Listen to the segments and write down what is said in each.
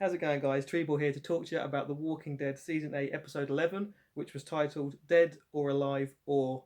How's it going, guys? Trebor here to talk to you about The Walking Dead Season 8, Episode 11, which was titled Dead or Alive, or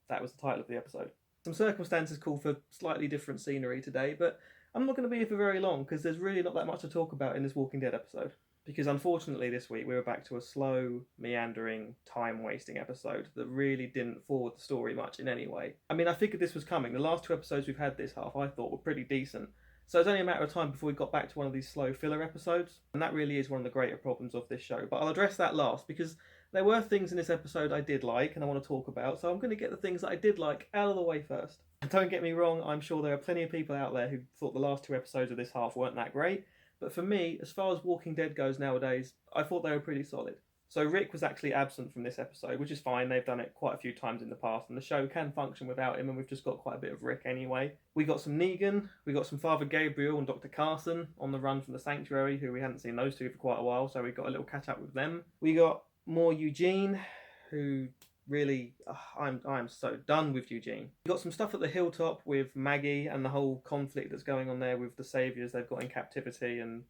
that was the title of the episode. Some circumstances call for slightly different scenery today, but I'm not going to be here for very long because there's really not that much to talk about in this Walking Dead episode. Because unfortunately this week we were back to a slow, meandering, time-wasting episode that really didn't forward the story much in any way. I mean, I figured this was coming. The last two episodes we've had this half I thought were pretty decent. So it's only a matter of time before we got back to one of these slow filler episodes, and that really is one of the greater problems of this show. But I'll address that last, because there were things in this episode I did like and I want to talk about, so I'm going to get the things that I did like out of the way first. And don't get me wrong, I'm sure there are plenty of people out there who thought the last two episodes of this half weren't that great, but for me, as far as Walking Dead goes nowadays, I thought they were pretty solid. So Rick was actually absent from this episode, which is fine. They've done it quite a few times in the past, and the show can function without him, and we've just got quite a bit of Rick anyway. We got some Negan, we got some Father Gabriel and Dr Carson on the run from the Sanctuary, who we hadn't seen those two for quite a while, so we got a little catch up with them. We got more Eugene, who really, I'm so done with Eugene. We got some stuff at the hilltop with Maggie and the whole conflict that's going on there with the saviors they've got in captivity, and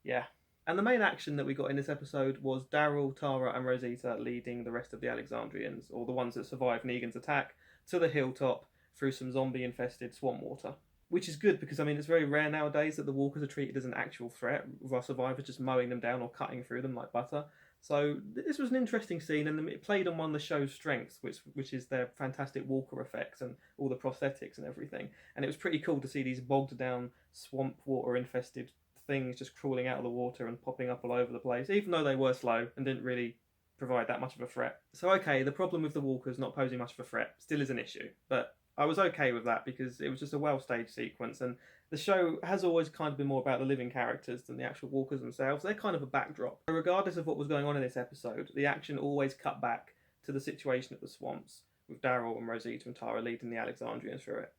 yeah. And the main action that we got in this episode was Daryl, Tara and Rosita leading the rest of the Alexandrians, or the ones that survived Negan's attack, to the hilltop through some zombie-infested swamp water. Which is good because, I mean, it's very rare nowadays that the walkers are treated as an actual threat, with our survivors just mowing them down or cutting through them like butter. So this was an interesting scene, and it played on one of the show's strengths, which is their fantastic walker effects and all the prosthetics and everything. And it was pretty cool to see these bogged down, swamp water-infested things just crawling out of the water and popping up all over the place, even though they were slow and didn't really provide that much of a threat. So okay, the problem with the walkers not posing much of a threat still is an issue, but I was okay with that because it was just a well-staged sequence, and the show has always kind of been more about the living characters than the actual walkers themselves. They're kind of a backdrop. So regardless of what was going on in this episode, the action always cut back to the situation at the swamps, with Daryl and Rosita and Tara leading the Alexandrians through it.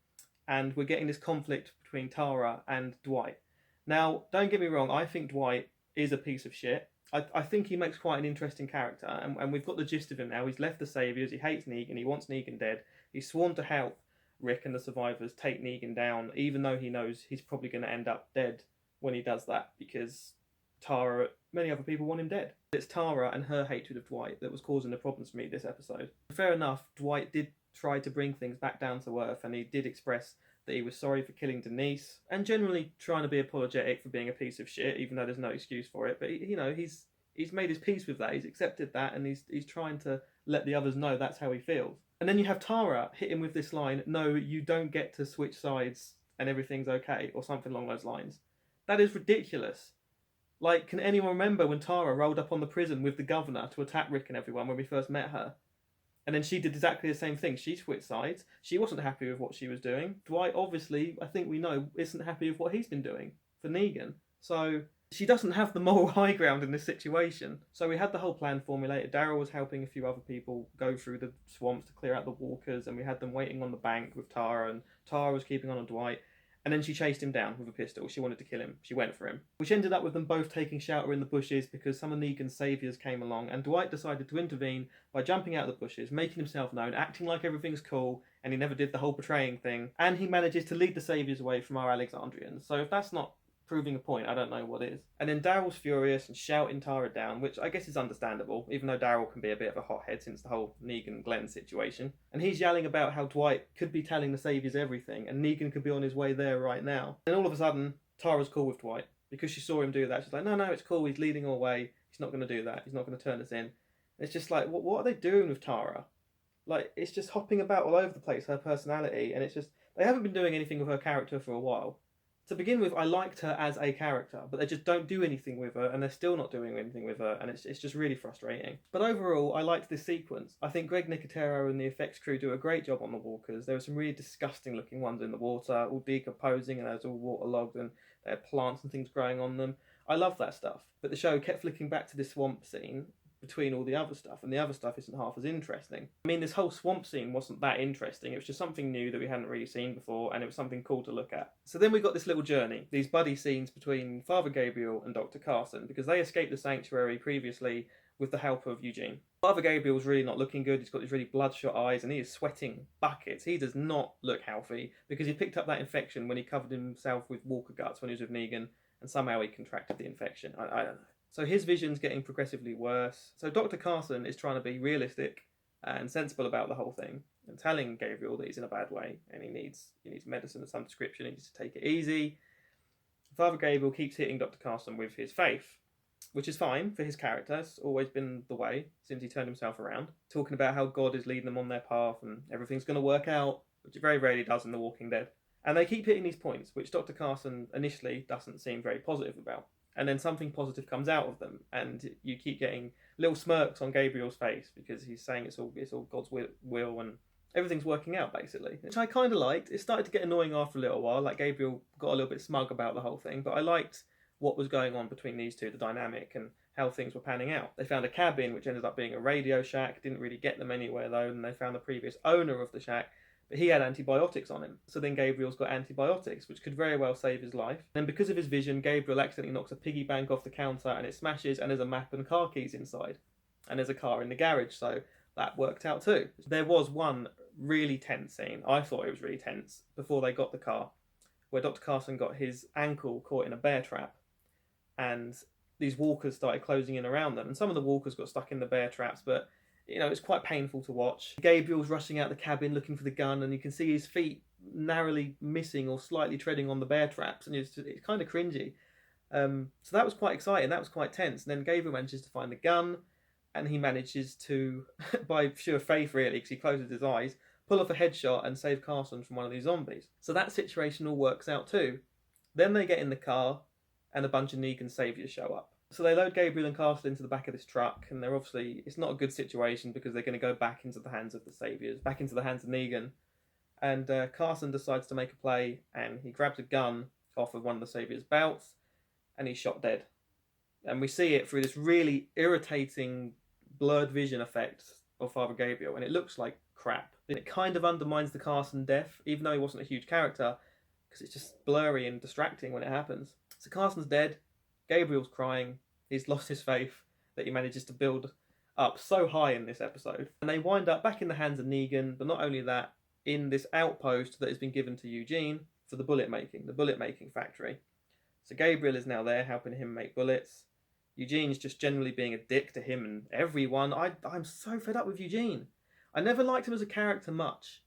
And we're getting this conflict between Tara and Dwight. Now, don't get me wrong, I think Dwight is a piece of shit. I think he makes quite an interesting character, and we've got the gist of him now. He's left the Saviours, he hates Negan, he wants Negan dead. He's sworn to help Rick and the survivors take Negan down, even though he knows he's probably going to end up dead when he does that, because Tara, many other people want him dead. It's Tara and her hatred of Dwight that was causing the problems for me this episode. Fair enough, Dwight did try to bring things back down to earth, and he did express that he was sorry for killing Denise, and generally trying to be apologetic for being a piece of shit, even though there's no excuse for it. But he's made his peace with that. He's accepted that, and he's trying to let the others know that's how he feels. And then you have Tara hit him with this line, "No, you don't get to switch sides, and everything's okay," or something along those lines. That is ridiculous. Like, can anyone remember when Tara rolled up on the prison with the governor to attack Rick and everyone when we first met her? And then she did exactly the same thing. She switched sides. She wasn't happy with what she was doing. Dwight, obviously, I think we know, isn't happy with what he's been doing for Negan. So she doesn't have the moral high ground in this situation. So we had the whole plan formulated. Daryl was helping a few other people go through the swamps to clear out the walkers, and we had them waiting on the bank with Tara, and Tara was keeping on Dwight. And then she chased him down with a pistol. She wanted to kill him. She went for him. Which ended up with them both taking shelter in the bushes because some of Negan's saviours came along, and Dwight decided to intervene by jumping out of the bushes, making himself known, acting like everything's cool, and he never did the whole betraying thing. And he manages to lead the saviours away from our Alexandrians. So if that's not proving a point, I don't know what is. And then Daryl's furious and shouting Tara down, which I guess is understandable, even though Daryl can be a bit of a hothead since the whole Negan-Glenn situation. And he's yelling about how Dwight could be telling the Saviours everything, and Negan could be on his way there right now. And all of a sudden, Tara's cool with Dwight, because she saw him do that. She's like, no, it's cool, he's leading our way, he's not going to do that, he's not going to turn us in. And it's just like, what are they doing with Tara? Like, it's just hopping about all over the place, her personality, and it's just, they haven't been doing anything with her character for a while. To begin with, I liked her as a character, but they just don't do anything with her, and they're still not doing anything with her, and it's just really frustrating. But overall, I liked this sequence. I think Greg Nicotero and the effects crew do a great job on the walkers. There were some really disgusting looking ones in the water, all decomposing, and there's all waterlogged, and they had plants and things growing on them. I love that stuff. But the show kept flicking back to this swamp scene between all the other stuff, and the other stuff isn't half as interesting. I mean, this whole swamp scene wasn't that interesting. It was just something new that we hadn't really seen before, and it was something cool to look at. So then we got this little journey, these buddy scenes between Father Gabriel and Dr Carson, because they escaped the sanctuary previously with the help of Eugene. Father Gabriel's really not looking good. He's got these really bloodshot eyes, and he is sweating buckets. He does not look healthy, because he picked up that infection when he covered himself with walker guts when he was with Negan, and somehow he contracted the infection. I don't know. So his vision's getting progressively worse. So Dr. Carson is trying to be realistic and sensible about the whole thing, and telling Gabriel that he's in a bad way and he needs medicine of some description. He needs to take it easy. Father Gabriel keeps hitting Dr. Carson with his faith, which is fine for his character. It's always been the way since he turned himself around, talking about how God is leading them on their path and everything's going to work out, which it very rarely does in The Walking Dead. And they keep hitting these points, which Dr. Carson initially doesn't seem very positive about. And then something positive comes out of them, and you keep getting little smirks on Gabriel's face because he's saying it's all God's will and everything's working out, basically. Which I kind of liked. It started to get annoying after a little while, like Gabriel got a little bit smug about the whole thing, but I liked what was going on between these two, the dynamic, and how things were panning out. They found a cabin, which ended up being a Radio Shack. Didn't really get them anywhere, though, and they found the previous owner of the shack, but he had antibiotics on him. So then Gabriel's got antibiotics, which could very well save his life. And because of his vision, Gabriel accidentally knocks a piggy bank off the counter, and it smashes, and there's a map and car keys inside. And there's a car in the garage, so that worked out too. There was one really tense scene, I thought it was really tense, before they got the car, where Dr. Carson got his ankle caught in a bear trap, and these walkers started closing in around them, and some of the walkers got stuck in the bear traps, but it's quite painful to watch. Gabriel's rushing out the cabin looking for the gun, and you can see his feet narrowly missing or slightly treading on the bear traps, and it's kind of cringy. So that was quite exciting, that was quite tense. And then Gabriel manages to find the gun, and he manages to, by sheer faith really, because he closes his eyes, pull off a headshot and save Carson from one of these zombies. So that situation all works out too. Then they get in the car, and a bunch of Negan saviors show up. So they load Gabriel and Carson into the back of this truck, and they're obviously, it's not a good situation because they're going to go back into the hands of the saviors, back into the hands of Negan. And Carson decides to make a play, and he grabs a gun off of one of the saviors' belts, and he's shot dead. And we see it through this really irritating blurred vision effect of Father Gabriel, and it looks like crap. It kind of undermines the Carson death, even though he wasn't a huge character, because it's just blurry and distracting when it happens. So Carson's dead, Gabriel's crying, he's lost his faith that he manages to build up so high in this episode. And they wind up back in the hands of Negan, but not only that, in this outpost that has been given to Eugene for the bullet making factory. So Gabriel is now there helping him make bullets. Eugene's just generally being a dick to him and everyone. I'm so fed up with Eugene. I never liked him as a character much.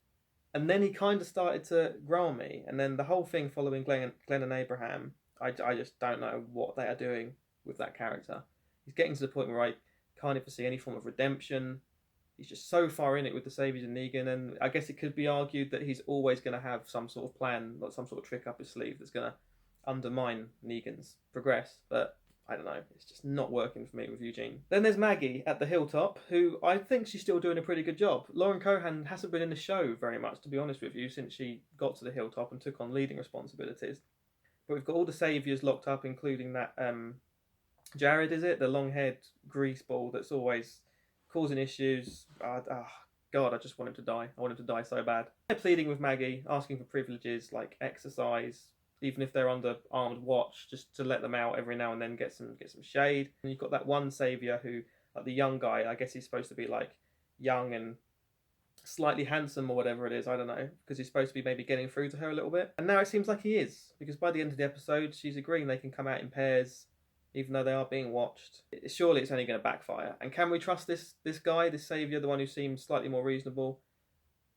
And then he kind of started to grow on me. And then the whole thing following Glenn and Abraham, I just don't know what they are doing with that character. He's getting to the point where I can't even see any form of redemption. He's just so far in it with the Saviors and Negan, and I guess it could be argued that he's always going to have some sort of plan, like some sort of trick up his sleeve that's going to undermine Negan's progress, but I don't know, it's just not working for me with Eugene. Then there's Maggie at the Hilltop, who I think she's still doing a pretty good job. Lauren Cohan hasn't been in the show very much, to be honest with you, since she got to the Hilltop and took on leading responsibilities. But we've got all the Saviours locked up, including that Jared, is it? The long-haired greaseball that's always causing issues. God, I just want him to die. I want him to die so bad. They're pleading with Maggie, asking for privileges like exercise, even if they're under armed watch, just to let them out every now and then, get some shade. And you've got that one saviour who, like the young guy, I guess he's supposed to be like young and slightly handsome or whatever it is, I don't know, because he's supposed to be maybe getting through to her a little bit. And now it seems like he is, because by the end of the episode, she's agreeing they can come out in pairs, even though they are being watched. Surely it's only going to backfire. And can we trust this guy, this saviour, the one who seems slightly more reasonable?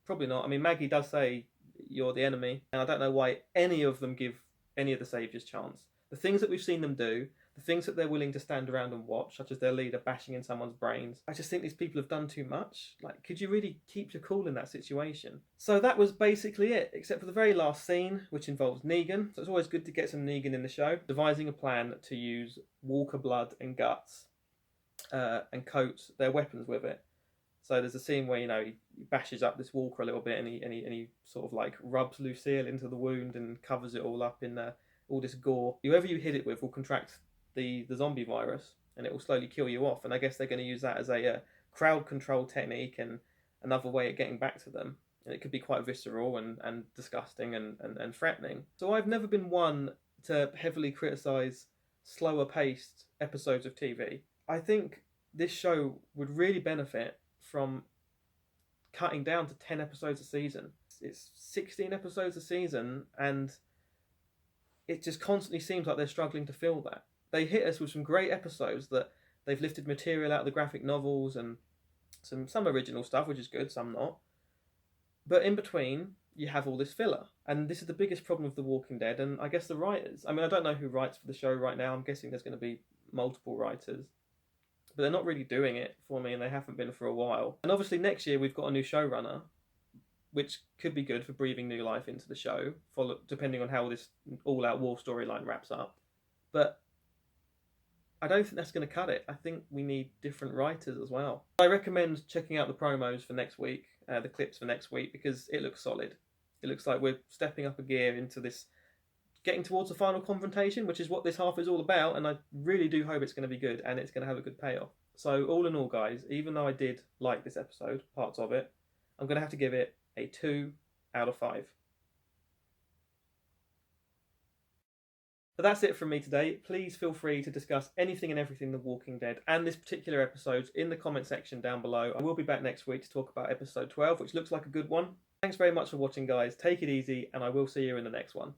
Probably not. I mean, Maggie does say, you're the enemy, and I don't know why any of them give any of the saviours chance. The things that we've seen them do, the things that they're willing to stand around and watch, such as their leader bashing in someone's brains, I just think these people have done too much. Like, could you really keep your cool in that situation? So that was basically it, except for the very last scene, which involves Negan. So it's always good to get some Negan in the show, devising a plan to use Walker blood and guts and coat their weapons with it. So there's a scene where, he bashes up this Walker a little bit, and he sort of like rubs Lucille into the wound and covers it all up in all this gore. Whoever you hit it with will contract the zombie virus, and it will slowly kill you off. And I guess they're going to use that as a crowd control technique and another way of getting back to them. And it could be quite visceral and disgusting and threatening. So I've never been one to heavily criticise slower paced episodes of TV. I think this show would really benefit from cutting down to 10 episodes a season. It's 16 episodes a season, and it just constantly seems like they're struggling to fill that. They hit us with some great episodes that they've lifted material out of the graphic novels and some original stuff, which is good, some not. But in between, you have all this filler. And this is the biggest problem with The Walking Dead, and I guess the writers. I mean, I don't know who writes for the show right now. I'm guessing there's going to be multiple writers. But they're not really doing it for me, and they haven't been for a while. And obviously next year we've got a new showrunner, which could be good for breathing new life into the show, depending on how this all-out war storyline wraps up. But I don't think that's going to cut it. I think we need different writers as well. I recommend checking out the promos for next week, the clips for next week, because it looks solid. It looks like we're stepping up a gear into this, getting towards the final confrontation, which is what this half is all about, and I really do hope it's going to be good, and it's going to have a good payoff. So all in all, guys, even though I did like this episode, parts of it, I'm going to have to give it a 2 out of 5. But that's it from me today. Please feel free to discuss anything and everything The Walking Dead and this particular episode in the comment section down below. I will be back next week to talk about episode 12, which looks like a good one. Thanks very much for watching, guys. Take it easy, and I will see you in the next one.